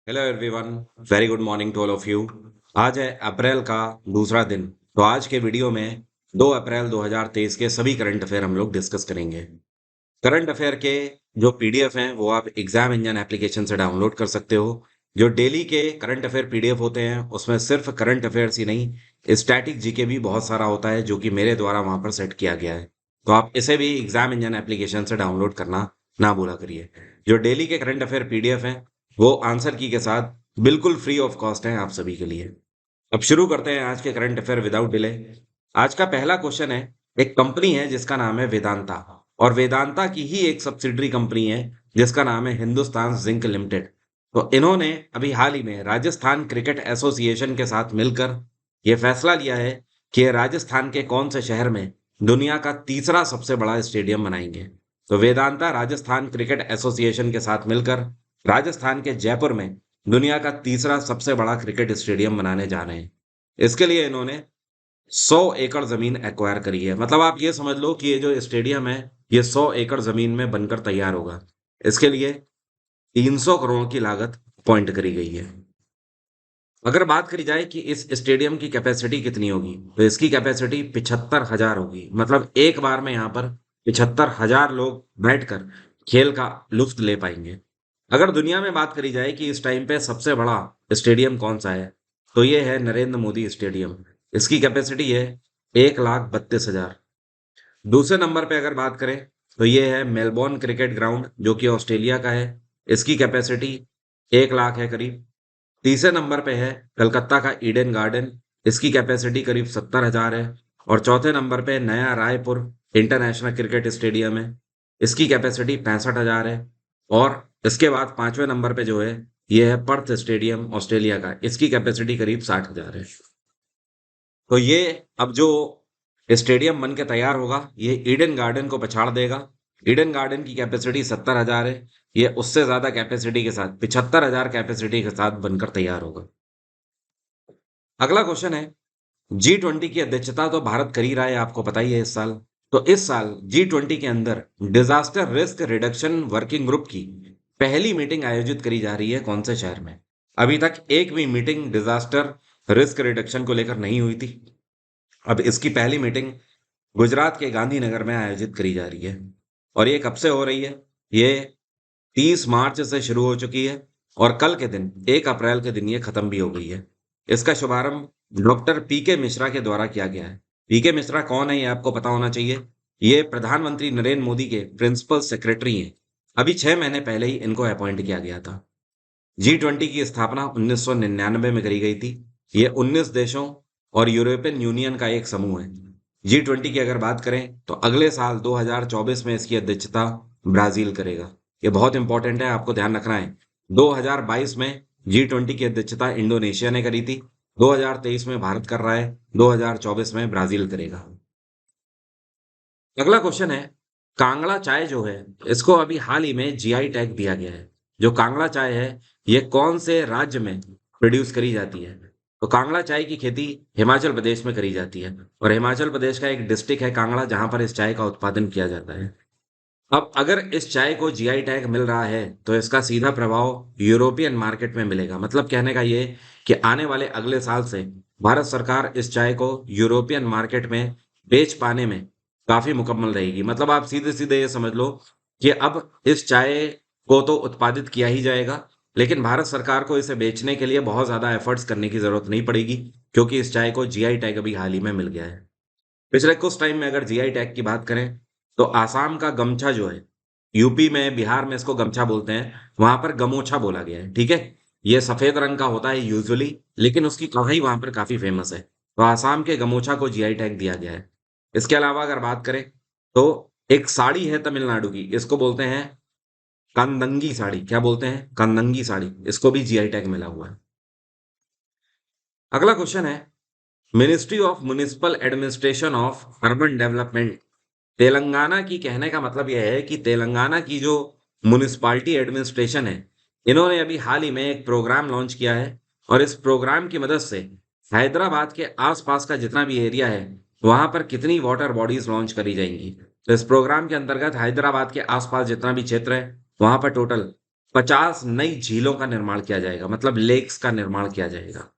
Hello everyone. Very good morning to all of you. आज है अप्रैल का दूसरा दिन। तो आज के वीडियो में 2 अप्रैल 2023 के सभी करंट अफेयर हम लोग डिस्कस करेंगे। करंट अफेयर के जो पीडीएफ हैं वो आप एग्जाम इंजन एप्लीकेशन से डाउनलोड कर सकते हो। जो डेली के करंट अफेयर पीडीएफ होते हैं उसमें सिर्फ करंट अफेयर्स ही नहीं, स्टैटिक जीके भी बहुत सारा होता है जो कि मेरे द्वारा वहां पर सेट किया गया है। तो आप इसे भी एग्जाम इंजन एप्लीकेशन से डाउनलोड करना ना भूला करिए। जो डेली के करंट अफेयर पीडीएफ हैं वो आंसर की के साथ बिल्कुल फ्री ऑफ कॉस्ट है आप सभी के लिए। अब शुरू करते हैं आज के करंट अफेयर विदाउट डिले। आज का पहला क्वेश्चन है, एक कंपनी है जिसका नाम है वेदांता, और वेदांता की ही एक सब्सिडरी कंपनी है जिसका नाम है हिंदुस्तान जिंक लिमिटेड। तो इन्होंने अभी हाल ही में राजस्थान क्रिकेट एसोसिएशन के साथ मिलकर यह फैसला लिया है कि ये राजस्थान के कौन से शहर में दुनिया का तीसरा सबसे बड़ा स्टेडियम बनाएंगे। तो वेदांता राजस्थान क्रिकेट एसोसिएशन के साथ मिलकर राजस्थान के जयपुर में दुनिया का तीसरा सबसे बड़ा क्रिकेट स्टेडियम बनाने जा रहे हैं। इसके लिए इन्होंने 100 एकड़ जमीन एक्वायर करी है। मतलब आप ये समझ लो कि ये जो स्टेडियम है ये 100 एकड़ जमीन में बनकर तैयार होगा। इसके लिए 300 करोड़ की लागत अपॉइंट करी गई है। अगर बात करी जाए कि इस स्टेडियम की कैपेसिटी कितनी होगी, तो इसकी कैपेसिटी 75,000 होगी। मतलब एक बार में यहाँ पर 75,000 लोग बैठकर खेल का लुत्फ ले पाएंगे। अगर दुनिया में बात करी जाए कि इस टाइम पे सबसे बड़ा स्टेडियम कौन सा है, तो ये है नरेंद्र मोदी स्टेडियम। इसकी कैपेसिटी है 1,32,000। दूसरे नंबर पे अगर बात करें तो ये है मेलबोर्न क्रिकेट ग्राउंड जो कि ऑस्ट्रेलिया का है। इसकी कैपेसिटी 1 लाख है करीब। तीसरे नंबर पे है कलकत्ता का ईडन गार्डन। इसकी कैपेसिटी करीब 70,000 है। और चौथे नंबर पे नया रायपुर इंटरनेशनल क्रिकेट स्टेडियम है। इसकी कैपेसिटी 65,000 है। और इसके बाद पांचवें नंबर पे जो है ये है पर्थ स्टेडियम ऑस्ट्रेलिया का। इसकी कैपेसिटी करीब 60,000 है। तो ये अब जो स्टेडियम बन के तैयार होगा ये ईडन गार्डन को पछाड़ देगा। ईडन गार्डन की कैपेसिटी 70,000 है। ये उससे ज्यादा कैपेसिटी के साथ 75,000 कैपेसिटी के साथ बनकर तैयार होगा। अगला क्वेश्चन है, G20 की अध्यक्षता तो भारत कर ही रहा है, आपको पता ही है इस साल। तो इस साल G20 के अंदर disaster risk reduction working group की पहली मीटिंग आयोजित करी जा रही है कौन से शहर में। अभी तक एक भी मीटिंग डिजास्टर रिस्क रिडक्शन को लेकर नहीं हुई थी। अब इसकी पहली मीटिंग गुजरात के गांधीनगर में आयोजित करी जा रही है। और ये कब से हो रही है? ये 30 मार्च से शुरू हो चुकी है और कल के दिन 1 अप्रैल के दिन ये खत्म भी हो गई है। इसका शुभारंभ डॉक्टर पीके मिश्रा के द्वारा किया गया है। पीके मिश्रा कौन है ये आपको पता होना चाहिए। ये प्रधानमंत्री नरेंद्र मोदी के प्रिंसिपल सेक्रेटरी हैं। अभी 6 महीने पहले ही इनको अपॉइंट किया गया था। G20 की स्थापना 1999 में करी गई थी। ये 19 देशों और यूरोपियन यूनियन का एक समूह है। G20 की अगर बात करें तो अगले साल 2024 में इसकी अध्यक्षता ब्राजील करेगा। ये बहुत इंपॉर्टेंट है, आपको ध्यान रखना है। 2022 में G20 की अध्यक्षता इंडोनेशिया ने करी थी। 2023 में भारत कर रहा है। 2024 में ब्राजील करेगा। अगला क्वेश्चन है, कांगड़ा चाय जो है इसको अभी हाल ही में जीआई टैग दिया गया है। जो कांगड़ा चाय है ये कौन से राज्य में प्रोड्यूस करी जाती है? तो कांगड़ा चाय की खेती हिमाचल प्रदेश में करी जाती है। और हिमाचल प्रदेश का एक डिस्ट्रिक्ट है कांगड़ा जहां पर इस चाय का उत्पादन किया जाता है। अब अगर इस चाय को जीआई टैग मिल रहा है तो इसका सीधा प्रभाव यूरोपियन मार्केट में मिलेगा। मतलब कहने का ये कि आने वाले अगले साल से भारत सरकार इस चाय को यूरोपियन मार्केट में बेच पाने में काफी मुकम्मल रहेगी। मतलब आप सीधे सीधे ये समझ लो कि अब इस चाय को तो उत्पादित किया ही जाएगा, लेकिन भारत सरकार को इसे बेचने के लिए बहुत ज्यादा एफर्ट्स करने की जरूरत नहीं पड़ेगी, क्योंकि इस चाय को जीआई टैग अभी हाल ही में मिल गया है। पिछले कुछ टाइम में अगर जीआई टैग की बात करें तो आसाम का गमछा जो है, यूपी में बिहार में इसको गमछा बोलते हैं, वहां पर गमोछा बोला गया है। ठीक है, ये सफेद रंग का होता है यूजुअली, लेकिन उसकी कढ़ाई वहां पर काफी फेमस है। तो आसाम के गमोछा को जीआई टैग दिया गया है। इसके अलावा अगर बात करें तो एक साड़ी है तमिलनाडु की, इसको बोलते हैं कंदंगी साड़ी। क्या बोलते हैं? कंदंगी साड़ी। इसको भी जीआई टैग मिला हुआ है। अगला क्वेश्चन है, ministry of municipal administration of urban development Telangana की कहने का मतलब यह है कि तेलंगाना की जो म्युनिसिपालिटी एडमिनिस्ट्रेशन है इन्होंने अभी हाल ही में एक प्रोग्राम लॉन्च किया है। और इस प्रोग्राम की मदद से हैदराबाद के आसपास का जितना भी एरिया है वहां पर कितनी वाटर बॉडीज लॉन्च करी जाएंगी। तो इस प्रोग्राम के अंतर्गत हैदराबाद के आसपास जितना भी क्षेत्र है वहां पर टोटल 50 नई झीलों का निर्माण किया जाएगा, मतलब लेक्स का निर्माण किया जाएगा।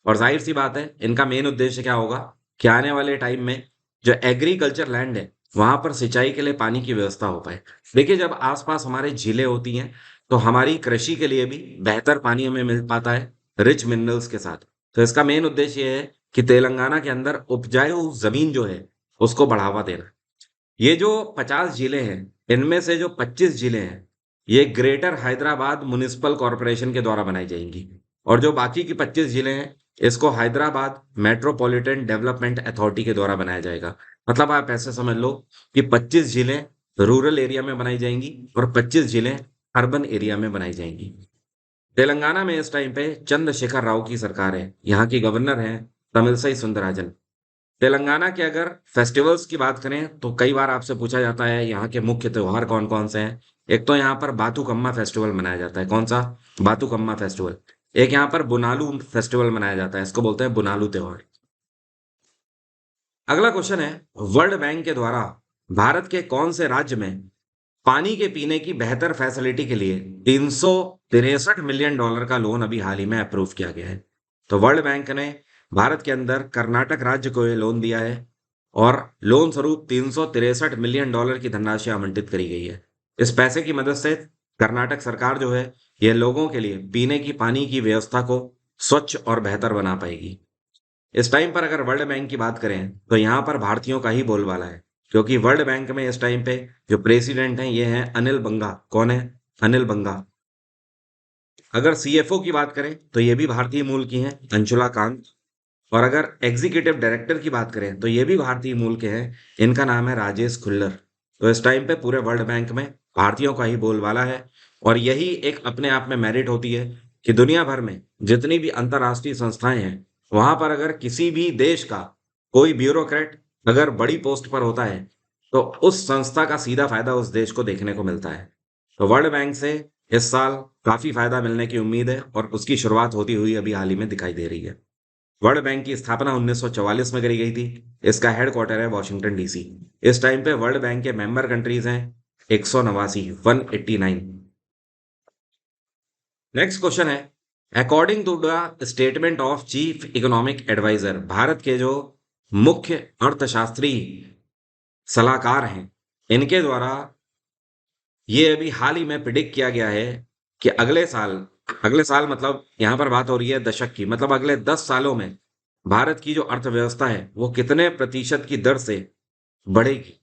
और ज़ाहिर-सी बात है, इनका मेन उद्देश्य क्या होगा कि आने वाले टाइम में जो एग्रीकल्चर लैंड है, वहाँ पर सिंचाई के लिए पानी की व्यवस्था हो पाए। देखिए, जब आस-पास हमारे झीलें होती हैं, तो हमारी कृषि के लिए भी बेहतर पानी हमें मिल पाता है, रिच मिनरल्स के साथ। तो इसका मेन उद्देश्य ये है कि तेलंगाना के अंदर उपजाऊ ज़मीन जो है, उसको बढ़ावा देना। ये जो 50 जिले हैं, इनमें से जो 25 जिले हैं, ये ग्रेटर हैदराबाद म्युनिसिपल कॉर्पोरेशन के द्वारा बनाई जाएँगी और जो बाकी की 25 जिले हैं, इसको हैदराबाद मेट्रोपॉलिटन डेवलपमेंट अथॉरिटी के द्वारा बनाया जाएगा। मतलब आप ऐसे समझ लो कि 25 जिले रूरल एरिया में बनाई जाएँगी और 25 जिले अर्बन एरिया में बनाई जाएँगी। तेलंगाना में इस टाइम पे चंद्रशेखर राव की सरकार है। यहाँ की गवर्नर हैं तमिलसाई सुंदरराजन। तेलंगाना के अगर फेस्टिवल्स की बात करें तो कई बार आपसे पूछा जाता है यहाँ के मुख्य त्योहार कौन-कौन से हैं? एक तो यहाँ पर बाथुकम्मा फेस्टिवल मनाया जाता है। कौन-सा? बाथुकम्मा फेस्टिवल। एक यहाँ पर बुनालू फेस्टिवल मनाया जाता है। इसको बोलते हैं बुनालू त्योहार। अगला क्वेश्चन है, वर्ल्ड बैंक के द्वारा भारत के कौन से राज्य में पानी के पीने की बेहतर फैसिलिटी के लिए 363 मिलियन डॉलर का लोन अभी हाल ही में अप्रूव किया गया है। तो वर्ल्ड बैंक ने भारत के अंदर कर्नाटक राज्य को ये लोन दिया है और लोन स्वरूप 363 मिलियन डॉलर की धनराशि आवंटित करी गई है। इस पैसे की मदद से कर्नाटक सरकार जो है ये लोगों के लिए पीने की पानी की व्यवस्था को स्वच्छ और बेहतर बना पाएगी। इस टाइम पर अगर वर्ल्ड बैंक की बात करें तो यहाँ पर भारतीयों का ही बोलबाला है क्योंकि वर्ल्ड बैंक में इस टाइम पे जो प्रेसिडेंट हैं ये हैं अनिल बंगा। कौन है? अनिल बंगा। अगर सीएफओ की बात करें तो ये भी भारतीय मूल की हैं, अंशुला कांत। और अगर एग्जीक्यूटिव डायरेक्टर की बात करें तो ये भी भारतीय मूल के हैं, इनका नाम है राजेश खुल्लर। तो इस टाइम पे पूरे वर्ल्ड बैंक में भारतीयों का ही बोलबाला है और यही एक अपने आप में मेरिट होती है कि दुनिया भर में जितनी भी अंतर्राष्ट्रीय संस्थाएं हैं वहां पर अगर किसी भी देश का कोई ब्यूरोक्रेट अगर बड़ी पोस्ट पर होता है तो उस संस्था का सीधा फायदा उस देश को देखने को मिलता है। तो वर्ल्ड बैंक से इस साल काफी फायदा मिलने की उम्मीद है और उसकी शुरुआत होती हुई अभी हाल ही में दिखाई दे रही है। वर्ल्ड बैंक की स्थापना 1944 में करी गई थी। इसका हेडक्वार्टर है वॉशिंगटन डीसी। इस टाइम पे वर्ल्ड बैंक के मेंबर कंट्रीज हैं 189, 189। नेक्स्ट क्वेश्चन है, according to the statement of chief economic adviser, Bharat के जो मुख्य अर्थशास्त्री सलाहकार हैं इनके द्वारा ये अभी हाल ही में प्रिडिक्ट किया गया है कि अगले साल मतलब यहाँ पर बात हो रही है दशक की, मतलब अगले 10 सालों में भारत की जो अर्थव्यवस्था है वो कितने प्रतिशत की दर से बढ़ेगी।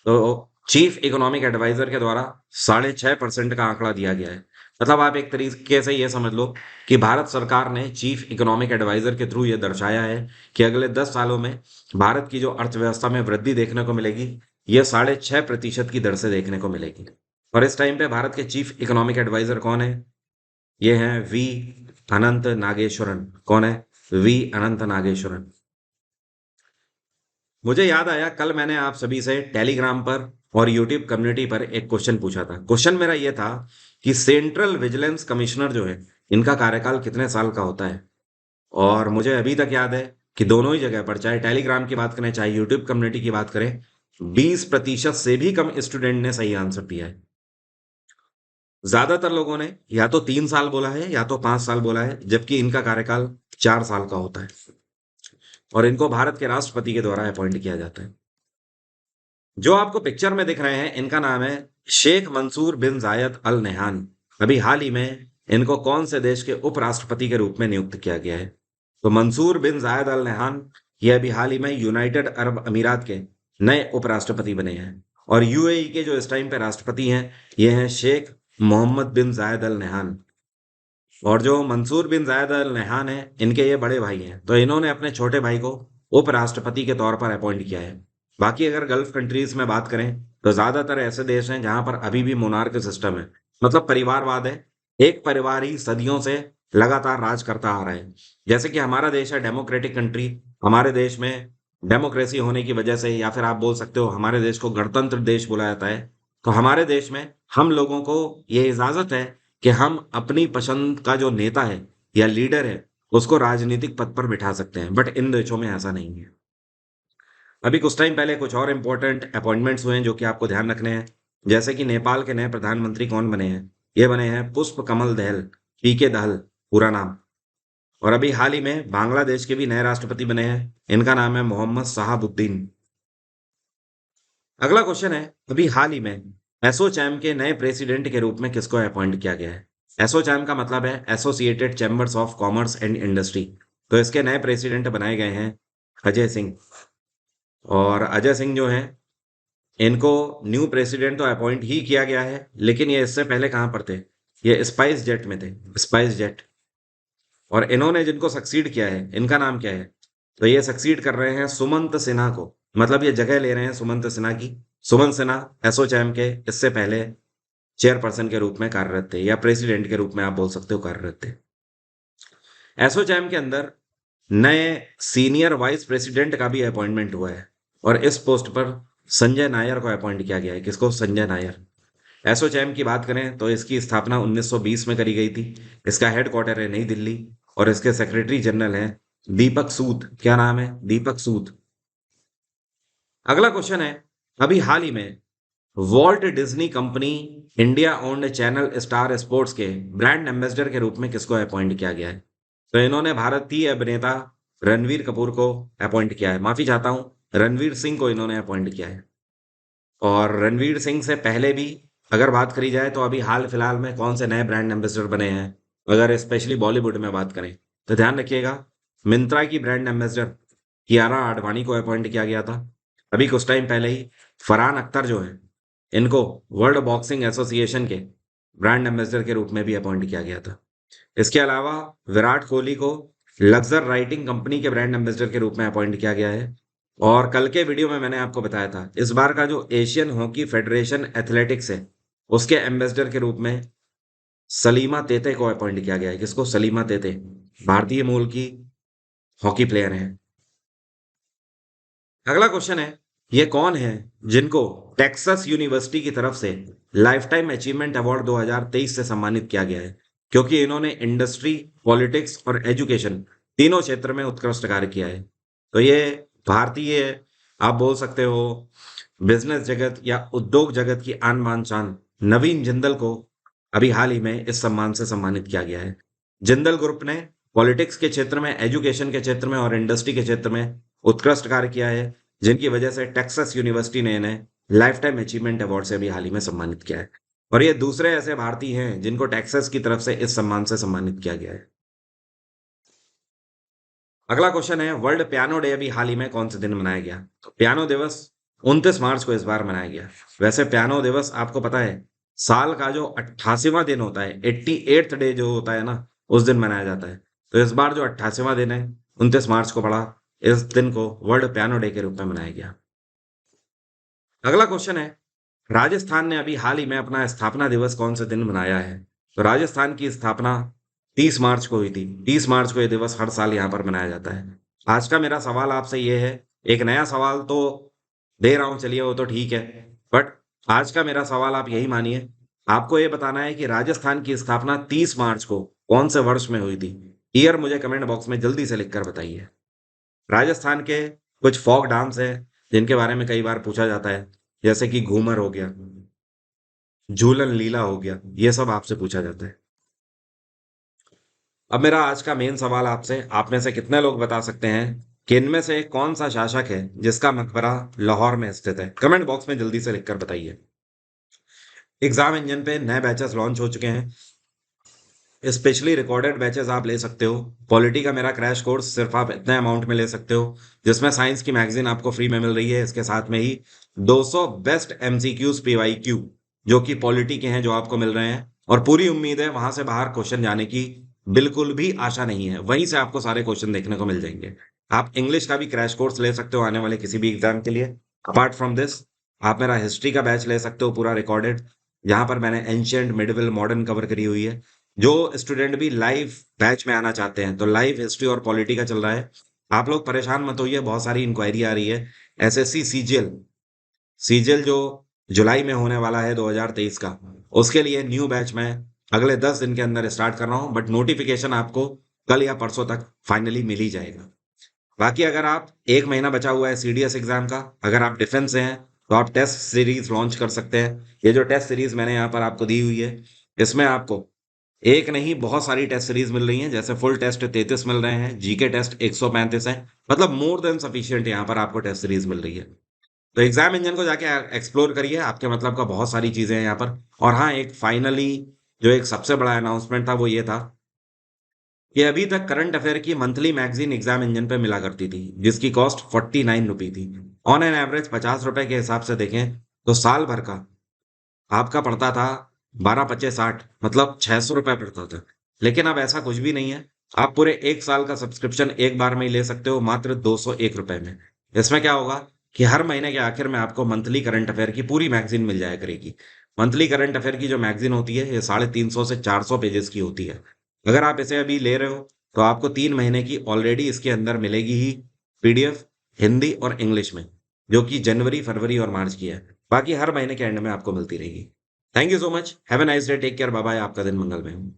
तो चीफ इकोनॉमिक एडवाइजर के द्वारा 6.5% का आंकड़ा दिया गया है। मतलब आप एक तरीके से ये समझ लो कि भारत सरकार ने चीफ इकोनॉमिक एडवाइजर के थ्रू ये दर्शाया है कि अगले 10 सालों में भारत की जो अर्थव्यवस्था में वृद्धि देखने को मिलेगी ये 6.5% की दर से देखने को मिलेगी। और इस टाइम पे भारत के चीफ इकोनॉमिक एडवाइजर कौन है? ये हैं वी अनंत नागेश्वरन। कौन है? वी अनंत नागेश्वरन। मुझे याद आया कल मैंने आप सभी से टेलीग्राम पर और यूट्यूब कम्युनिटी पर एक क्वेश्चन पूछा था। क्वेश्चन मेरा ये था कि सेंट्रल विजिलेंस कमिश्नर जो है इनका कार्यकाल कितने साल का होता है? और मुझे अभी तक याद है कि दोनों ही जगह पर चाहे टेलीग्राम की बात करें चाहे यूट्यूब कम्युनिटी की बात करें 20% से भी कम स्टूडेंट ने सही आंसर दिया है। ज्यादातर लोगों ने या तो 3 साल बोला है या तो 5 साल बोला है, जबकि इनका कार्यकाल 4 साल का होता है और इनको भारत के राष्ट्रपति के द्वारा अपॉइंट किया जाता है। जो आपको पिक्चर में दिख रहे हैं इनका नाम है शेख मंसूर बिन जायद अल नहान। अभी हाल ही में इनको कौन से देश के उपराष्ट्रपति के रूप में नियुक्त किया गया है? तो मंसूर बिन जायद अल नहान ये अभी हाल ही में यूनाइटेड अरब अमीरात के नए उपराष्ट्रपति बने हैं और यूएई के जो इस टाइम पे राष्ट्रपति हैं ये हैं शेख मोहम्मद बिन जायद अल नहान। और जो मंसूर बिन जायद अल नहान है इनके ये बड़े भाई हैं, तो इन्होंने अपने छोटे भाई को उपराष्ट्रपति के तौर पर अपॉइंट किया है। बाकी अगर गल्फ कंट्रीज में बात करें तो ज्यादातर ऐसे देश हैं जहां पर अभी भी मोनार्क सिस्टम है, मतलब परिवारवाद है। एक परिवार ही सदियों से लगातार राज करता आ रहा है। जैसे कि हमारा देश है डेमोक्रेटिक कंट्री, हमारे देश में डेमोक्रेसी होने की वजह से या फिर आप बोल सकते हो हमारे देश को गणतंत्र देश बोला जाता है। तो हमारे देश में हम लोगों को ये इजाजत है कि हम अपनी पसंद का जो नेता है या लीडर है उसको राजनीतिक पद पर बिठा सकते हैं, बट इन देशों में ऐसा नहीं है। अभी कुछ टाइम पहले कुछ और इम्पोर्टेंट अपॉइंटमेंट्स हुए हैं जो कि आपको ध्यान रखने हैं। जैसे कि नेपाल के नए प्रधानमंत्री कौन बने हैं? ये बने हैं पुष्प कमल दहल, पीके दहल पूरा नाम। और अभी हाल ही में बांग्लादेश के भी नए राष्ट्रपति बने हैं, इनका नाम है मोहम्मद शहाबुद्दीन। अगला क्वेश्चन है, अभी हाल ही में एसोचैम के नए प्रेसिडेंट के रूप में किसको अपॉइंट किया गया है? एसोचैम का मतलब है associated chambers of commerce and industry. तो इसके नए प्रेसिडेंट बनाए गए हैं अजय सिंह। और अजय सिंह जो हैं, इनको न्यू प्रेसिडेंट तो अपॉइंट ही किया गया है, लेकिन ये इससे पहले कहाँ पर थे? ये स्पाइस जेट में थे, स्पाइस जेट। और इन्होंने जिनको सक्सीड किया है, इनका नाम क्या है? तो ये सक्सीड कर रहे हैं सुमंत सिन्हा को, मतलब ये जगह ले रहे हैं सुमंत सिन्हा की। सुमंत सिन्हा एसोचैम के इससे पहले चेयरपर्सन के रूप में कार्यरत थे, या प्रेसिडेंट के रूप में आप बोल सकते हो कार्यरत थे। एसोचैम के अंदर नए सीनियर वाइस प्रेसिडेंट का भी अपॉइंटमेंट हुआ है, और इस पोस्ट पर संजय नायर को अपॉइंट किया गया है। किसको? संजय नायर। एसोचैम की बात करें तो इसकी स्थापना 1920 में करी गई थी। इसका हेडक्वार्टर है नई दिल्ली, और इसके सेक्रेटरी जनरल हैं दीपक सूद। क्या नाम है? दीपक सूद। अगला क्वेश्चन है, अभी हाल ही में Walt Disney company India owned channel star sports के ब्रांड एम्बेसडर के रूप में किसको अपॉइंट किया गया है? तो इन्होंने भारतीय अभिनेता रणवीर कपूर को अपॉइंट किया है, माफी चाहता हूं, रणवीर सिंह को इन्होंने अपॉइंट किया है। और रणवीर सिंह से पहले भी अगर बात करी जाए तो अभी हाल फिलहाल में कौन से नए ब्रांड एम्बेसडर बने हैं, अगर स्पेशली बॉलीवुड में बात करें तो ध्यान रखिएगा, मिंत्रा की ब्रांड एम्बेसडर कियारा आडवाणी को अपॉइंट किया गया था। अभी कुछ टाइम पहले ही फरहान अख्तर जो है, इनको वर्ल्ड बॉक्सिंग एसोसिएशन के ब्रांड एम्बेसडर के रूप में भी अपॉइंट किया गया था। इसके अलावा विराट कोहली को लग्जर राइटिंग कंपनी के ब्रांड एम्बेसडर के रूप में अपॉइंट किया गया है। और कल के वीडियो में मैंने आपको बताया था, इस बार का जो एशियन हॉकी फेडरेशन एथलेटिक्स है, उसके एम्बेसडर के रूप में सलीमा तेते को अपॉइंट किया गया है। किसको? सलीमा तेते, भारतीय मूल की हॉकी प्लेयर हैं। अगला क्वेश्चन है, ये कौन है जिनको टेक्सास यूनिवर्सिटी की तरफ से लाइफ टाइम अचीवमेंट अवार्ड 2023 से सम्मानित किया गया है? क्योंकि इन्होंने इंडस्ट्री, पॉलिटिक्स और एजुकेशन तीनों क्षेत्र में उत्कृष्ट कार्य किया है। तो ये भारतीय, आप बोल सकते हो, बिजनेस जगत या उद्योग जगत की आन बान शान नवीन जिंदल को अभी हाल ही में इस सम्मान से सम्मानित किया गया है। जिंदल ग्रुप ने पॉलिटिक्स के क्षेत्र में, एजुकेशन के क्षेत्र में और इंडस्ट्री के क्षेत्र में उत्कृष्ट कार्य किया है, जिनकी वजह से टेक्सास यूनिवर्सिटी ने इन्हें लाइफ टाइम अचीवमेंट अवार्ड से भी हाल ही में सम्मानित किया है। और ये दूसरे ऐसे भारतीय हैं जिनको टेक्सास की तरफ से इस सम्मान से सम्मानित किया गया है। अगला क्वेश्चन है, वर्ल्ड पियानो डे अभी हाल ही में कौन से दिन मनाया गया? तो पियानो दिवस 29 मार्च को इस बार मनाया गया। वैसे पियानो दिवस आपको पता है, साल का जो 88वां दिन होता है, 88th डे जो होता है ना, उस दिन मनाया जाता है। तो इस बार जो 88वां दिन है, 29 मार्च को पड़ा, इस दिन को वर्ल्ड पियानो डे के रूप में मनाया गया। अगला क्वेश्चन है, राजस्थान ने अभी हाल ही में अपना स्थापना दिवस कौन से दिन मनाया है? तो राजस्थान की स्थापना 30 मार्च को हुई थी। 30 मार्च को यह दिवस हर साल यहाँ पर मनाया जाता है। आज का मेरा सवाल आपसे ये है, एक नया सवाल तो दे रहा हूँ, चलिए वो तो ठीक है, बट आज का मेरा सवाल आप यही मानिए, आपको ये बताना है कि राजस्थान की स्थापना 30 मार्च को कौन से वर्ष में हुई थी। ईयर मुझे कमेंट बॉक्स में जल्दी से लिखकर बताइए। राजस्थान के कुछ फोक डांस है जिनके बारे में कई बार पूछा जाता है, जैसे कि घूमर हो गया, झूलन लीला हो गया, ये सब आपसे पूछा जाता है। अब मेरा आज का मेन सवाल आपसे, आप में से कितने लोग बता सकते हैं कि इनमें से कौन सा शासक है जिसका मकबरा लाहौर में स्थित है? कमेंट बॉक्स में जल्दी से लिखकर बताइए। एग्जाम इंजन पे नए बैचेस लॉन्च हो चुके हैं, स्पेशली रिकॉर्डेड बैचेस आप ले सकते हो। पॉलिटी का मेरा क्रैश कोर्स सिर्फ आप इतने अमाउंट में ले सकते हो, जिसमें साइंस की मैगजीन आपको फ्री में मिल रही है। इसके साथ में ही 200 बेस्ट एमसीक्यूज पीवाईक्यू जो कि पॉलिटी के हैं, जो आपको मिल रहे हैं। और पूरी उम्मीद है वहां से बाहर क्वेश्चन जाने की बिल्कुल भी आशा नहीं है, वहीं से आपको सारे क्वेश्चन देखने को मिल जाएंगे। आप इंग्लिश का भी क्रैश कोर्स ले सकते हो आने वाले किसी भी एग्जाम के लिए। अपार्ट फ्रॉम दिस, आप मेरा हिस्ट्री का बैच ले सकते हो, पूरा रिकॉर्डेड, जहां पर मैंने एंशियंट, मिडिवल, मॉडर्न कवर करी हुई है। जो स्टूडेंट भी लाइव बैच में आना चाहते हैं, तो लाइव हिस्ट्री और पॉलिटी का चल रहा है। आप लोग परेशान मत होइए, बहुत सारी इंक्वायरी आ रही है। एसएससी सीजीएल, सीजीएल जो जुलाई में होने वाला है 2023 का, उसके लिए न्यू बैच में अगले 10 दिन के अंदर स्टार्ट कर रहा हूं, बट नोटिफिकेशन आपको कल या परसों तक फाइनली मिल ही जाएगा। बाकी अगर आप, एक महीना बचा हुआ है सीडीएस एग्जाम का, अगर आप डिफेंस से हैं तो आप टेस्ट सीरीज लॉन्च कर सकते हैं। ये जो टेस्ट सीरीज मैंने यहाँ पर आपको दी हुई है, इसमें आपको एक नहीं बहुत सारी टेस्ट सीरीज मिल रही हैं, जैसे फुल टेस्ट 33 मिल रहे हैं, जीके टेस्ट 135 हैं, मतलब मोर देन सफिशिएंट यहाँ पर आपको टेस्ट सीरीज मिल रही है। तो एग्जाम इंजन को जाके एक्सप्लोर करिए, आपके मतलब का बहुत सारी चीजें हैं यहाँ पर। और हाँ, एक फाइनली जो एक सबसे बड़ा अनाउंसमेंट था वो ये था कि अभी तक करंट अफेयर की मंथली मैगजीन एग्जाम इंजन पे मिला करती थी, जिसकी कॉस्ट 49 रुपी थी। ऑन एन एवरेज 50 रुपए के हिसाब से देखें तो साल भर का आपका पड़ता था 12 25 60, मतलब 600 रुपए पड़ता था। लेकिन अब ऐसा कुछ भी नहीं है, आप पूरे एक साल का सब्सक्रिप्शन एक बार में ही ले सकते हो, मात्र 201 रुपए में। इसमें क्या होगा कि हर महीने के आखिर में आपको मंथली करंट अफेयर की पूरी मैगजीन मिल जाया करेगी। मंथली करंट अफेयर की जो मैगजीन होती है ये 350 से 400 पेजेस की होती है। अगर आप इसे अभी ले रहे हो तो आपको 3 महीने की ऑलरेडी इसके अंदर मिलेगी ही पीडीएफ, हिंदी और इंग्लिश में, जो कि जनवरी फरवरी और मार्च की है। बाकी हर महीने के एंड में आपको मिलती रहेगी। Thank you so much, have a nice day, take care, bye bye, आपका दिन मंगलमय हो।